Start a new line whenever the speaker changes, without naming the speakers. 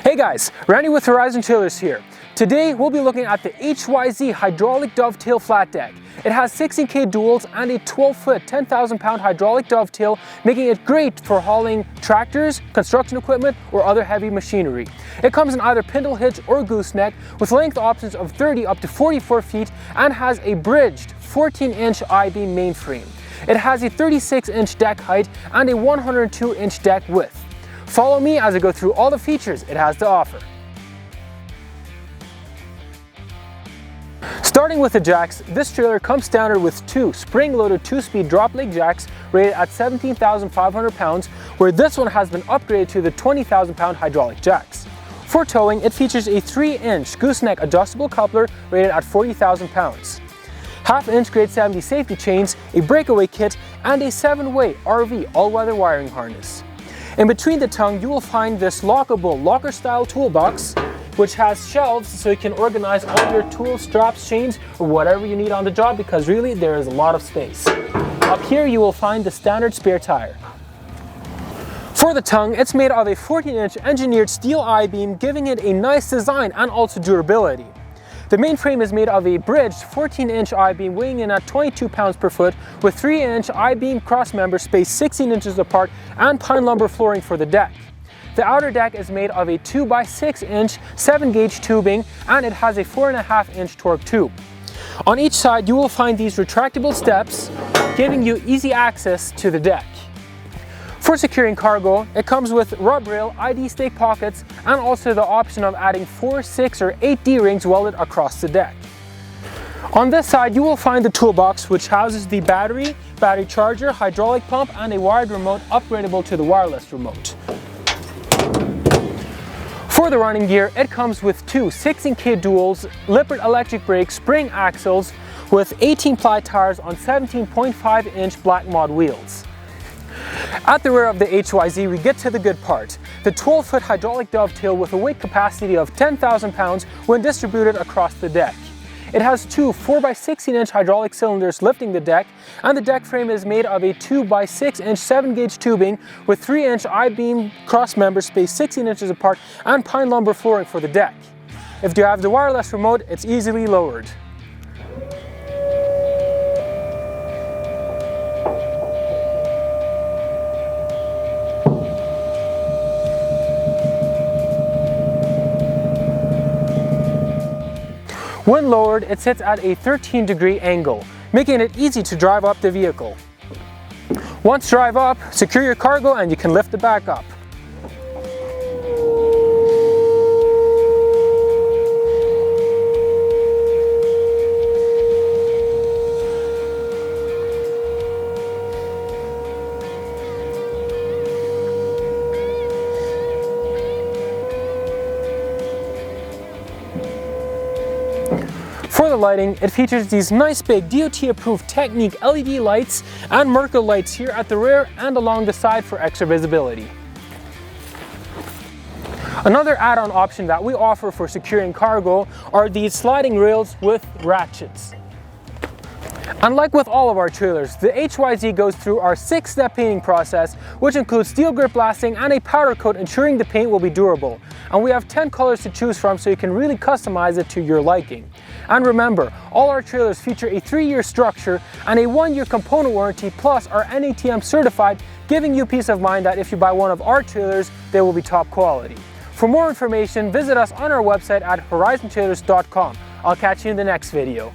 Hey guys, Randy with Horizon Trailers here. Today we'll be looking at the HYZ hydraulic dovetail flat deck. It has 16K duals and a 12-foot, 10,000-pound hydraulic dovetail, making it great for hauling tractors, construction equipment, or other heavy machinery. It comes in either pintle, hitch, or gooseneck with length options of 30 up to 44 feet and has a bridged 14-inch I-beam mainframe. It has a 36-inch deck height and a 102-inch deck width. Follow me as I go through all the features it has to offer. Starting with the jacks, this trailer comes standard with two spring-loaded 2-speed drop leg jacks rated at 17,500 pounds, where this one has been upgraded to the 20,000-pound hydraulic jacks. For towing, it features a 3-inch gooseneck adjustable coupler rated at 40,000 pounds. Half-inch grade 70 safety chains, a breakaway kit, and a 7-way RV all-weather wiring harness. In between the tongue, you will find this lockable locker-style toolbox, which has shelves so you can organize all your tools, straps, chains, or whatever you need on the job, because really there is a lot of space. Up here you will find the standard spare tire. For the tongue, it's made of a 14-inch engineered steel I-beam, giving it a nice design and also durability. The main frame is made of a bridged 14-inch I-beam weighing in at 22 pounds per foot with 3-inch I-beam crossmembers spaced 16 inches apart and pine lumber flooring for the deck. The outer deck is made of a 2x6-inch 7-gauge tubing, and it has a 4.5-inch torque tube. On each side you will find these retractable steps, giving you easy access to the deck. For securing cargo, it comes with rub rail, ID stake pockets, and also the option of adding 4, 6, or 8 D-rings welded across the deck. On this side you will find the toolbox, which houses the battery charger, hydraulic pump, and a wired remote upgradable to the wireless remote. For the running gear, it comes with two 16K duals, Lippert electric brake spring axles with 18-ply tires on 17.5-inch black mod wheels. At the rear of the HYZ, we get to the good part, the 12-foot hydraulic dovetail with a weight capacity of 10,000 pounds when distributed across the deck. It has two 4x16-inch hydraulic cylinders lifting the deck, and the deck frame is made of a 2x6-inch 7-gauge tubing with 3-inch I-beam cross members spaced 16 inches apart and pine lumber flooring for the deck. If you have the wireless remote, it's easily lowered. When lowered, it sits at a 13-degree angle, making it easy to drive up the vehicle. Once drive up, secure your cargo and you can lift it back up. For the lighting, it features these nice big DOT-approved Technique LED lights and Merkle lights here at the rear and along the side for extra visibility. Another add-on option that we offer for securing cargo are these sliding rails with ratchets. Unlike with all of our trailers, the HYZ goes through our 6-step painting process, which includes steel grip blasting and a powder coat, ensuring the paint will be durable. And we have 10 colors to choose from, so you can really customize it to your liking. And remember, all our trailers feature a 3-year structure and a 1-year component warranty, plus are NATM certified, giving you peace of mind that if you buy one of our trailers, they will be top quality. For more information, visit us on our website at horizontrailers.com. I'll catch you in the next video.